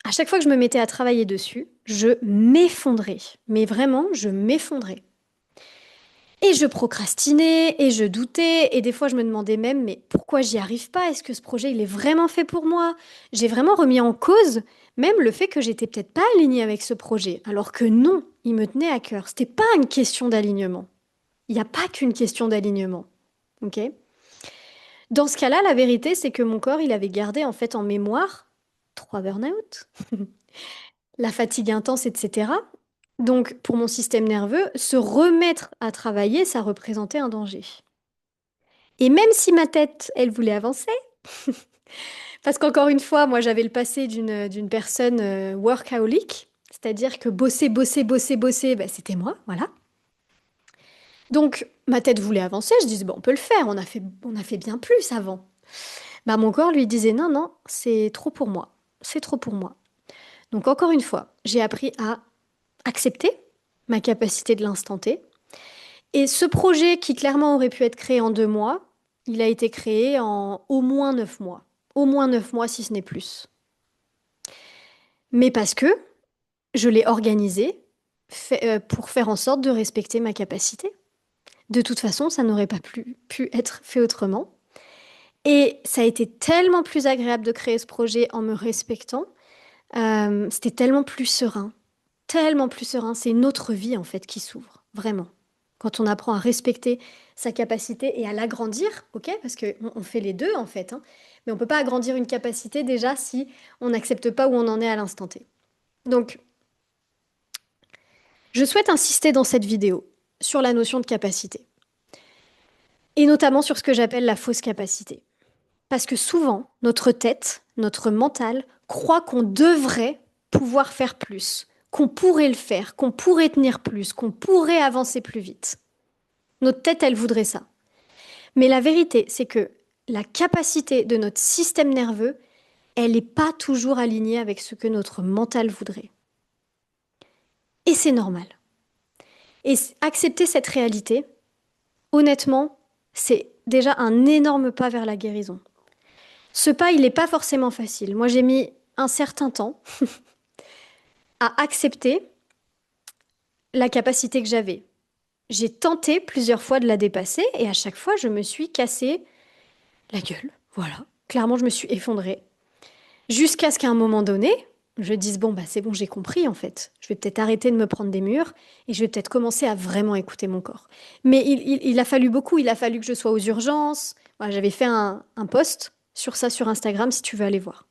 à chaque fois que je me mettais à travailler dessus, je m'effondrais. Mais vraiment, je m'effondrais. Et je procrastinais, et je doutais, et des fois je me demandais même, mais pourquoi j'y arrive pas? Est-ce que ce projet, il est vraiment fait pour moi? J'ai vraiment remis en cause même le fait que j'étais peut-être pas alignée avec ce projet, alors que non, il me tenait à cœur. C'était pas une question d'alignement. Il n'y a pas qu'une question d'alignement. Ok? Dans ce cas-là, la vérité, c'est que mon corps, il avait gardé en fait en mémoire 3 burn-out. La fatigue intense, etc. Donc, pour mon système nerveux, se remettre à travailler, ça représentait un danger. Et même si ma tête, elle voulait avancer, parce qu'encore une fois, moi, j'avais le passé d'une personne workaholic, c'est-à-dire que bosser, bah, c'était moi, voilà. Donc, ma tête voulait avancer, je disais, bon, on peut le faire, on a fait bien plus avant. Bah, mon corps lui disait, non, non, c'est trop pour moi, c'est trop pour moi. Donc, encore une fois, j'ai appris à accepter ma capacité de l'instant T. Et ce projet qui clairement aurait pu être créé en 2 mois, il a été créé en au moins 9 mois. Au moins 9 mois si ce n'est plus. Mais parce que je l'ai organisé pour faire en sorte de respecter ma capacité. De toute façon, ça n'aurait pas pu être fait autrement. Et ça a été tellement plus agréable de créer ce projet en me respectant. C'était tellement plus serein. Tellement plus serein. C'est une autre vie, en fait, qui s'ouvre. Vraiment. Quand on apprend à respecter sa capacité et à l'agrandir, ok? Parce qu'on fait les deux, en fait, hein. Mais on ne peut pas agrandir une capacité déjà si on n'accepte pas où on en est à l'instant T. Donc, je souhaite insister dans cette vidéo sur la notion de capacité. Et notamment sur ce que j'appelle la fausse capacité. Parce que souvent, notre tête, notre mental, croit qu'on devrait pouvoir faire plus, qu'on pourrait le faire, qu'on pourrait tenir plus, qu'on pourrait avancer plus vite. Notre tête, elle voudrait ça. Mais la vérité, c'est que la capacité de notre système nerveux, elle n'est pas toujours alignée avec ce que notre mental voudrait. Et c'est normal. Et accepter cette réalité, honnêtement, c'est déjà un énorme pas vers la guérison. Ce pas, il n'est pas forcément facile. Moi, j'ai mis un certain temps à accepter la capacité que j'avais. J'ai tenté plusieurs fois de la dépasser et à chaque fois, je me suis cassé la gueule. Voilà. Clairement, je me suis effondrée. Jusqu'à ce qu'à un moment donné, je dise, bon, bah, c'est bon, j'ai compris en fait. Je vais peut-être arrêter de me prendre des murs et je vais peut-être commencer à vraiment écouter mon corps. Mais il a fallu beaucoup. Il a fallu que je sois aux urgences. Voilà, j'avais fait un post sur ça sur Instagram si tu veux aller voir.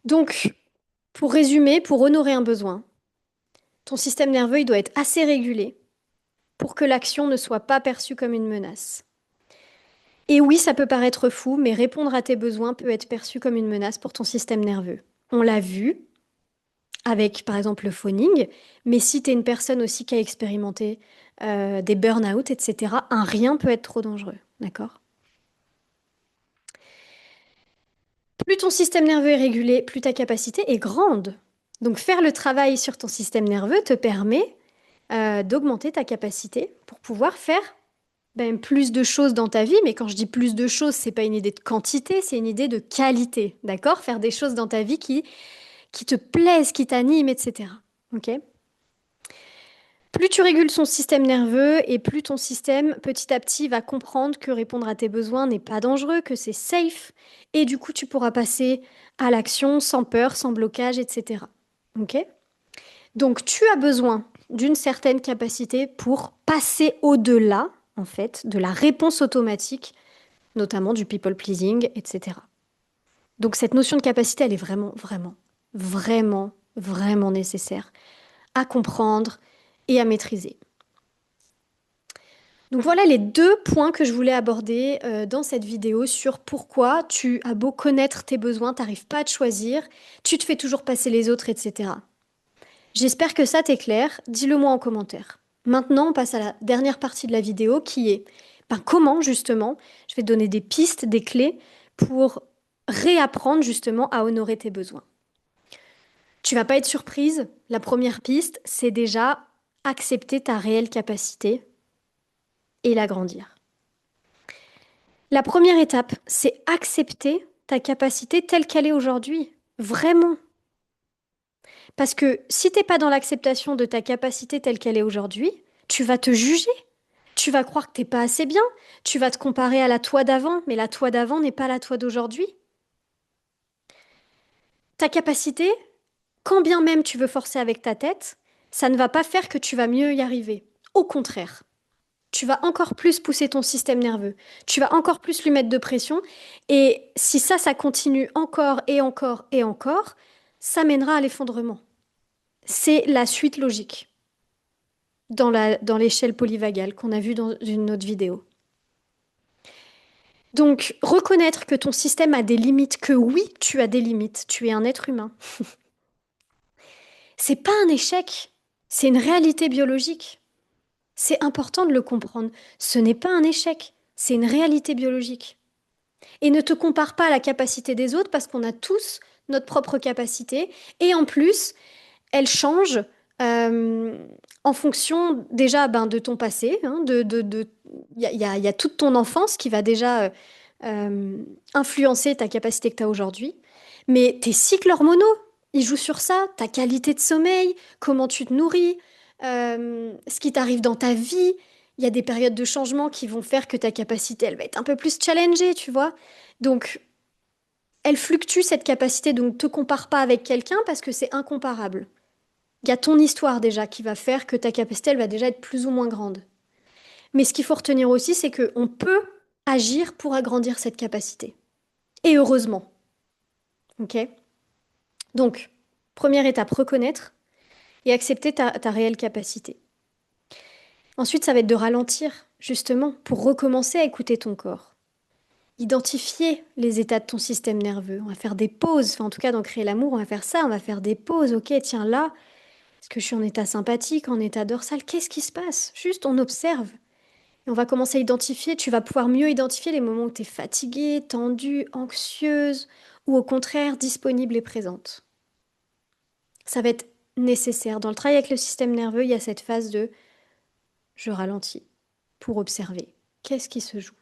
Donc, pour résumer, pour honorer un besoin, ton système nerveux, il doit être assez régulé pour que l'action ne soit pas perçue comme une menace. Et oui, ça peut paraître fou, mais répondre à tes besoins peut être perçu comme une menace pour ton système nerveux. On l'a vu avec, par exemple, le phoning, mais si tu es une personne aussi qui a expérimenté des burn-out, etc., un rien peut être trop dangereux, d'accord? Plus ton système nerveux est régulé, plus ta capacité est grande. Donc faire le travail sur ton système nerveux te permet d'augmenter ta capacité pour pouvoir faire plus de choses dans ta vie. Mais quand je dis plus de choses, c'est pas une idée de quantité, c'est une idée de qualité, d'accord? Faire des choses dans ta vie qui te plaisent, qui t'animent, etc. Ok? Plus tu régules son système nerveux et plus ton système, petit à petit, va comprendre que répondre à tes besoins n'est pas dangereux, que c'est safe. Et du coup, tu pourras passer à l'action sans peur, sans blocage, etc. Ok? Donc, tu as besoin d'une certaine capacité pour passer au-delà, en fait, de la réponse automatique, notamment du people pleasing, etc. Donc, cette notion de capacité, elle est vraiment, vraiment, vraiment, vraiment nécessaire à comprendre et à maîtriser. Donc voilà les deux points que je voulais aborder dans cette vidéo sur pourquoi tu as beau connaître tes besoins, tu n'arrives pas à te choisir, tu te fais toujours passer les autres, etc. J'espère que ça t'est clair, dis-le moi en commentaire. Maintenant, on passe à la dernière partie de la vidéo qui est comment justement, je vais te donner des pistes, des clés pour réapprendre justement à honorer tes besoins. Tu vas pas être surprise, la première piste, c'est déjà accepter ta réelle capacité et l'agrandir. La première étape, c'est accepter ta capacité telle qu'elle est aujourd'hui. Vraiment. Parce que si t'es pas dans l'acceptation de ta capacité telle qu'elle est aujourd'hui, tu vas te juger. Tu vas croire que t'es pas assez bien. Tu vas te comparer à la toi d'avant, mais la toi d'avant n'est pas la toi d'aujourd'hui. Ta capacité, quand bien même tu veux forcer avec ta tête, ça ne va pas faire que tu vas mieux y arriver. Au contraire. Tu vas encore plus pousser ton système nerveux. Tu vas encore plus lui mettre de pression. Et si ça continue encore et encore et encore, ça mènera à l'effondrement. C'est la suite logique dans l'échelle polyvagale qu'on a vue dans une autre vidéo. Donc, reconnaître que ton système a des limites, que oui, tu as des limites, tu es un être humain. C'est pas un échec, c'est une réalité biologique. C'est important de le comprendre. Ce n'est pas un échec, c'est une réalité biologique. Et ne te compare pas à la capacité des autres parce qu'on a tous notre propre capacité. Et en plus, elle change euh, en fonction déjà de ton passé. Hein, il y a toute ton enfance qui va déjà influencer ta capacité que tu as aujourd'hui. Mais tes cycles hormonaux, ils jouent sur ça. Ta qualité de sommeil, comment tu te nourris, ce qui t'arrive dans ta vie. Il y a des périodes de changement qui vont faire que ta capacité, elle va être un peu plus challengée, tu vois. Donc, elle fluctue cette capacité, donc te compare pas avec quelqu'un parce que c'est incomparable. Il y a ton histoire déjà qui va faire que ta capacité, elle va déjà être plus ou moins grande. Mais ce qu'il faut retenir aussi, c'est qu'on peut agir pour agrandir cette capacité. Et heureusement. Ok. Donc, première étape, reconnaître et accepter ta réelle capacité. Ensuite, ça va être de ralentir, justement, pour recommencer à écouter ton corps. Identifier les états de ton système nerveux. On va faire des pauses, enfin, en tout cas dans Créer l'amour, on va faire ça, on va faire des pauses. Ok, tiens là, est-ce que je suis en état sympathique, en état dorsal? Qu'est-ce qui se passe? Juste, on observe. Et on va commencer à identifier, tu vas pouvoir mieux identifier les moments où tu es fatiguée, tendue, anxieuse, ou au contraire disponible et présente. Ça va être nécessaire. Dans le travail avec le système nerveux, il y a cette phase de je ralentis pour observer. Qu'est-ce qui se joue?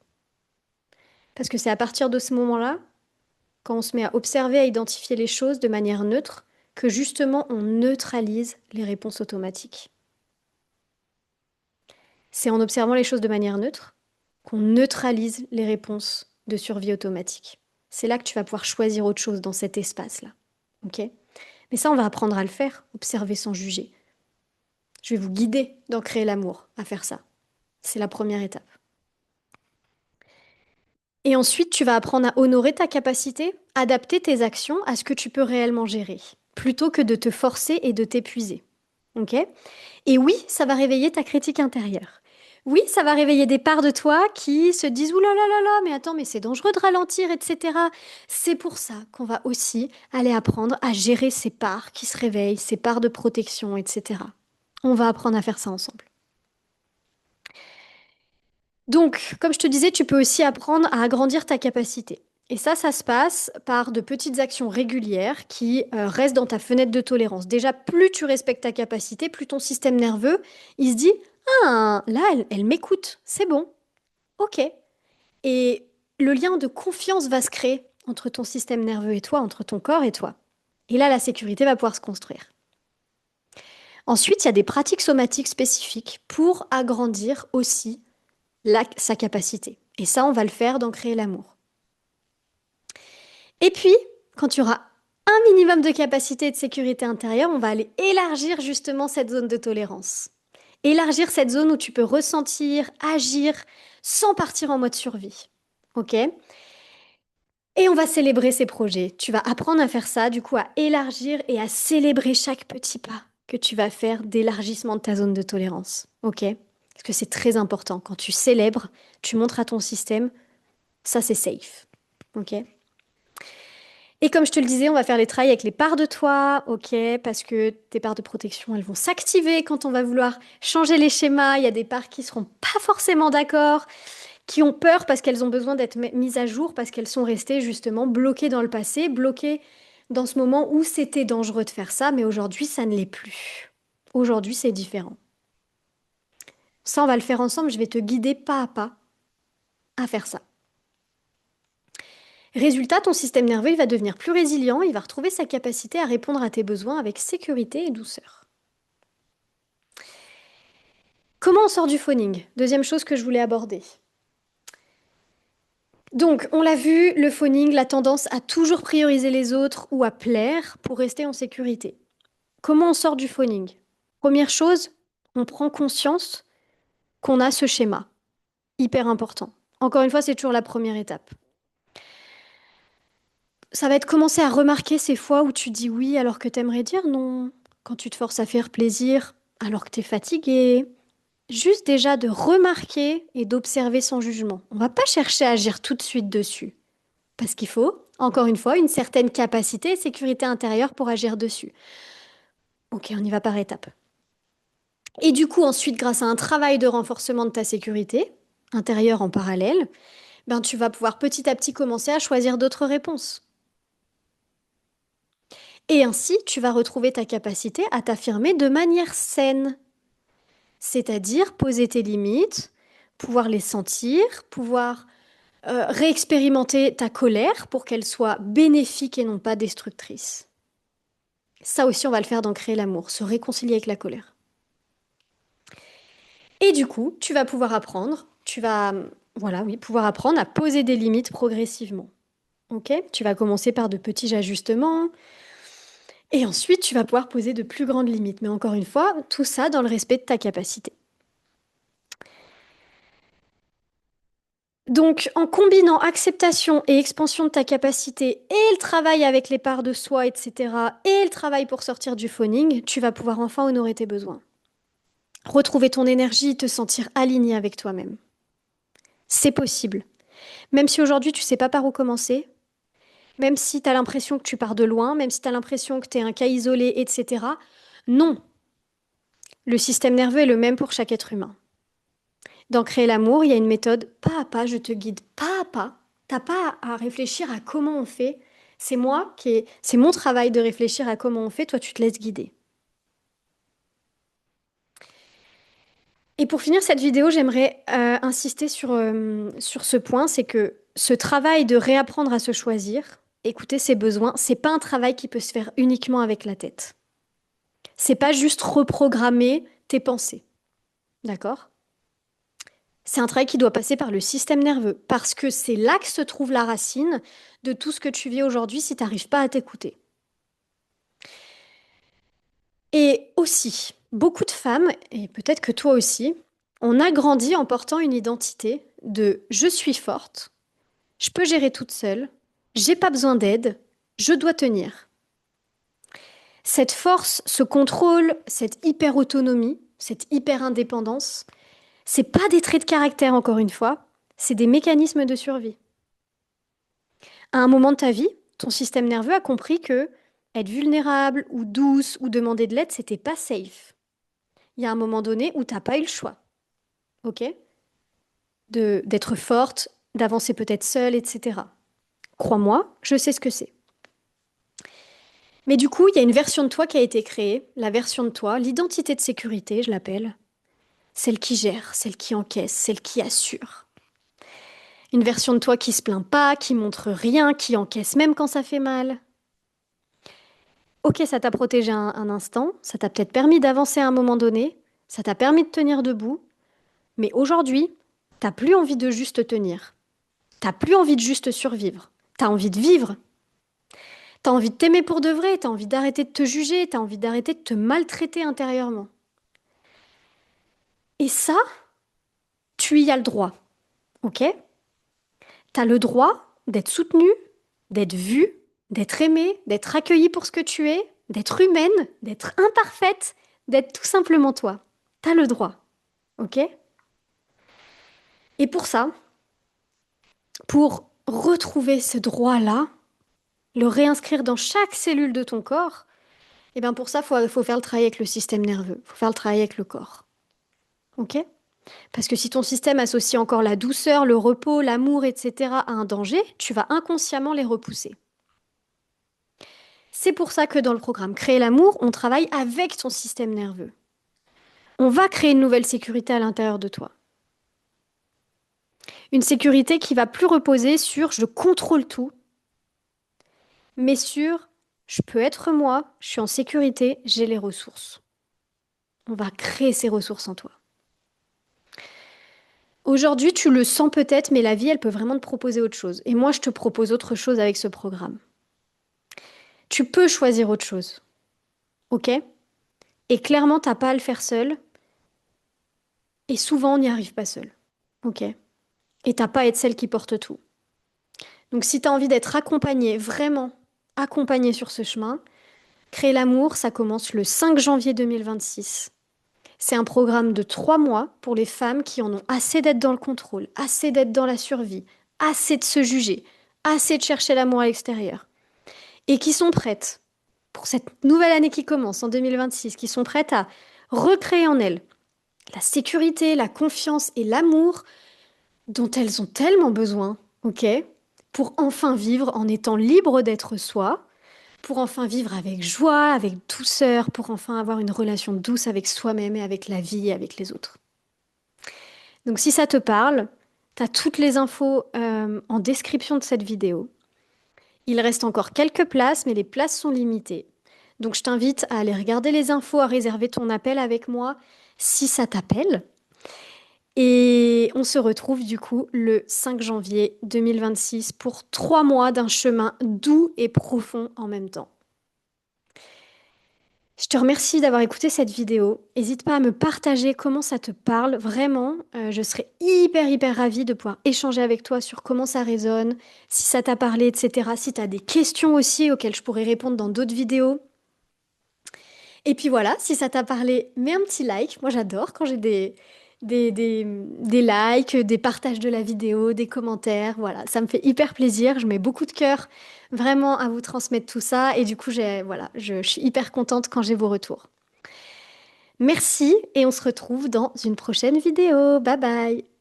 Parce que c'est à partir de ce moment-là, quand on se met à observer, à identifier les choses de manière neutre, que justement on neutralise les réponses automatiques. C'est en observant les choses de manière neutre qu'on neutralise les réponses de survie automatique. C'est là que tu vas pouvoir choisir autre chose dans cet espace-là. Ok? Mais ça, on va apprendre à le faire, observer sans juger. Je vais vous guider dans Créer l'amour à faire ça. C'est la première étape. Et ensuite, tu vas apprendre à honorer ta capacité, adapter tes actions à ce que tu peux réellement gérer, plutôt que de te forcer et de t'épuiser. Ok? Et oui, ça va réveiller ta critique intérieure. Oui, ça va réveiller des parts de toi qui se disent ouh là là là là, mais attends, mais c'est dangereux de ralentir, etc. C'est pour ça qu'on va aussi aller apprendre à gérer ces parts qui se réveillent, ces parts de protection, etc. On va apprendre à faire ça ensemble. Donc, comme je te disais, tu peux aussi apprendre à agrandir ta capacité. Et ça se passe par de petites actions régulières qui restent dans ta fenêtre de tolérance. Déjà, plus tu respectes ta capacité, plus ton système nerveux, il se dit, ah, là, elle m'écoute, c'est bon, ok. Et le lien de confiance va se créer entre ton système nerveux et toi, entre ton corps et toi. Et là, la sécurité va pouvoir se construire. Ensuite, il y a des pratiques somatiques spécifiques pour agrandir aussi sa capacité. Et ça, on va le faire dans Créer l'amour. Et puis, quand tu auras un minimum de capacité et de sécurité intérieure, on va aller élargir justement cette zone de tolérance. Élargir cette zone où tu peux ressentir, agir sans partir en mode survie. Ok? Et on va célébrer ces projets. Tu vas apprendre à faire ça, du coup, à élargir et à célébrer chaque petit pas que tu vas faire d'élargissement de ta zone de tolérance. Ok? Parce que c'est très important. Quand tu célèbres, tu montres à ton système, ça c'est safe. Ok? Et comme je te le disais, on va faire les travails avec les parts de toi, ok, parce que tes parts de protection, elles vont s'activer quand on va vouloir changer les schémas. Il y a des parts qui seront pas forcément d'accord, qui ont peur parce qu'elles ont besoin d'être mises à jour, parce qu'elles sont restées justement bloquées dans le passé, bloquées dans ce moment où c'était dangereux de faire ça, mais aujourd'hui, ça ne l'est plus. Aujourd'hui, c'est différent. Ça, on va le faire ensemble. Je vais te guider pas à pas à faire ça. Résultat, ton système nerveux il va devenir plus résilient, il va retrouver sa capacité à répondre à tes besoins avec sécurité et douceur. Comment on sort du phoning? Deuxième chose que je voulais aborder. Donc, on l'a vu, le phoning, la tendance à toujours prioriser les autres ou à plaire pour rester en sécurité. Comment on sort du phoning? Première chose, on prend conscience qu'on a ce schéma. Hyper important. Encore une fois, c'est toujours la première étape. Ça va être commencer à remarquer ces fois où tu dis oui alors que t'aimerais dire non. Quand tu te forces à faire plaisir alors que t'es fatigué. Juste déjà de remarquer et d'observer sans jugement. On va pas chercher à agir tout de suite dessus. Parce qu'il faut, encore une fois, une certaine capacité et sécurité intérieure pour agir dessus. Ok, on y va par étapes. Et du coup, ensuite, grâce à un travail de renforcement de ta sécurité intérieure en parallèle, ben, tu vas pouvoir petit à petit commencer à choisir d'autres réponses. Et ainsi, tu vas retrouver ta capacité à t'affirmer de manière saine. C'est-à-dire poser tes limites, pouvoir les sentir, pouvoir réexpérimenter ta colère pour qu'elle soit bénéfique et non pas destructrice. Ça aussi, on va le faire dans Créer l'amour, se réconcilier avec la colère. Et du coup, tu vas pouvoir apprendre, voilà, oui, pouvoir apprendre à poser des limites progressivement. Ok? Tu vas commencer par de petits ajustements et ensuite tu vas pouvoir poser de plus grandes limites. Mais encore une fois, tout ça dans le respect de ta capacité. Donc, en combinant acceptation et expansion de ta capacité et le travail avec les parts de soi, etc., et le travail pour sortir du phoning, tu vas pouvoir enfin honorer tes besoins. Retrouver ton énergie, te sentir aligné avec toi-même. C'est possible. Même si aujourd'hui tu sais pas par où commencer, même si tu as l'impression que tu pars de loin, même si tu as l'impression que tu es un cas isolé, etc. Non, le système nerveux est le même pour chaque être humain. Dans Créer l'amour, il y a une méthode pas à pas, je te guide pas à pas. T'as pas à réfléchir à comment on fait. C'est mon travail de réfléchir à comment on fait, toi tu te laisses guider. Et pour finir cette vidéo, j'aimerais insister sur ce point, c'est que ce travail de réapprendre à se choisir, écouter ses besoins, c'est pas un travail qui peut se faire uniquement avec la tête. C'est pas juste reprogrammer tes pensées, d'accord? C'est un travail qui doit passer par le système nerveux, parce que c'est là que se trouve la racine de tout ce que tu vis aujourd'hui si tu n'arrives pas à t'écouter. Et aussi, beaucoup de femmes, et peut-être que toi aussi, on a grandi en portant une identité de je suis forte, je peux gérer toute seule, j'ai pas besoin d'aide, je dois tenir. Cette force, ce contrôle, cette hyper-autonomie, cette hyper-indépendance, c'est pas des traits de caractère, encore une fois, c'est des mécanismes de survie. À un moment de ta vie, ton système nerveux a compris que être vulnérable ou douce ou demander de l'aide, c'était pas safe. Il y a un moment donné où t'as pas eu le choix, ok? D'être forte, d'avancer peut-être seule, etc. Crois-moi, je sais ce que c'est. Mais du coup, il y a une version de toi qui a été créée, la version de toi, l'identité de sécurité, je l'appelle, celle qui gère, celle qui encaisse, celle qui assure. Une version de toi qui se plaint pas, qui montre rien, qui encaisse même quand ça fait mal. Ok, ça t'a protégé un instant, ça t'a peut-être permis d'avancer à un moment donné, ça t'a permis de tenir debout, mais aujourd'hui, t'as plus envie de juste tenir. T'as plus envie de juste survivre. T'as envie de vivre. T'as envie de t'aimer pour de vrai, t'as envie d'arrêter de te juger, t'as envie d'arrêter de te maltraiter intérieurement. Et ça, tu y as le droit, ok? T'as le droit d'être soutenu, d'être vu, d'être aimé, d'être accueilli pour ce que tu es, d'être humaine, d'être imparfaite, d'être tout simplement toi. T'as le droit, ok? Et pour ça, pour retrouver ce droit-là, le réinscrire dans chaque cellule de ton corps, et bien pour ça, faut faire le travail avec le système nerveux, faut faire le travail avec le corps. Ok? Parce que si ton système associe encore la douceur, le repos, l'amour, etc. à un danger, tu vas inconsciemment les repousser. C'est pour ça que dans le programme Créer l'amour, on travaille avec ton système nerveux. On va créer une nouvelle sécurité à l'intérieur de toi. Une sécurité qui va plus reposer sur je contrôle tout, mais sur je peux être moi, je suis en sécurité, j'ai les ressources. On va créer ces ressources en toi. Aujourd'hui, tu le sens peut-être, mais la vie, elle peut vraiment te proposer autre chose. Et moi, je te propose autre chose avec ce programme. Tu peux choisir autre chose, ok? Et clairement, t'as pas à le faire seul. Et souvent, on n'y arrive pas seul, ok? Et t'as pas à être celle qui porte tout. Donc, si tu as envie d'être accompagnée, vraiment accompagnée sur ce chemin, Créer l'amour, ça commence le 5 janvier 2026. C'est un programme de 3 mois pour les femmes qui en ont assez d'être dans le contrôle, assez d'être dans la survie, assez de se juger, assez de chercher l'amour à l'extérieur. Et qui sont prêtes, pour cette nouvelle année qui commence en 2026, qui sont prêtes à recréer en elles la sécurité, la confiance et l'amour dont elles ont tellement besoin, ok? Pour enfin vivre en étant libre d'être soi, pour enfin vivre avec joie, avec douceur, pour enfin avoir une relation douce avec soi-même et avec la vie et avec les autres. Donc si ça te parle, tu as toutes les infos en description de cette vidéo. Il reste encore quelques places, mais les places sont limitées. Donc je t'invite à aller regarder les infos, à réserver ton appel avec moi si ça t'appelle. Et on se retrouve du coup le 5 janvier 2026 pour 3 mois d'un chemin doux et profond en même temps. Je te remercie d'avoir écouté cette vidéo. N'hésite pas à me partager comment ça te parle. Vraiment, je serais hyper ravie de pouvoir échanger avec toi sur comment ça résonne, si ça t'a parlé, etc. Si tu as des questions aussi auxquelles je pourrais répondre dans d'autres vidéos. Et puis voilà, si ça t'a parlé, mets un petit like. Moi, j'adore quand j'ai des likes, des partages de la vidéo, des commentaires. Voilà, ça me fait hyper plaisir. Je mets beaucoup de cœur vraiment à vous transmettre tout ça. Et du coup, voilà, je suis hyper contente quand j'ai vos retours. Merci et on se retrouve dans une prochaine vidéo. Bye bye!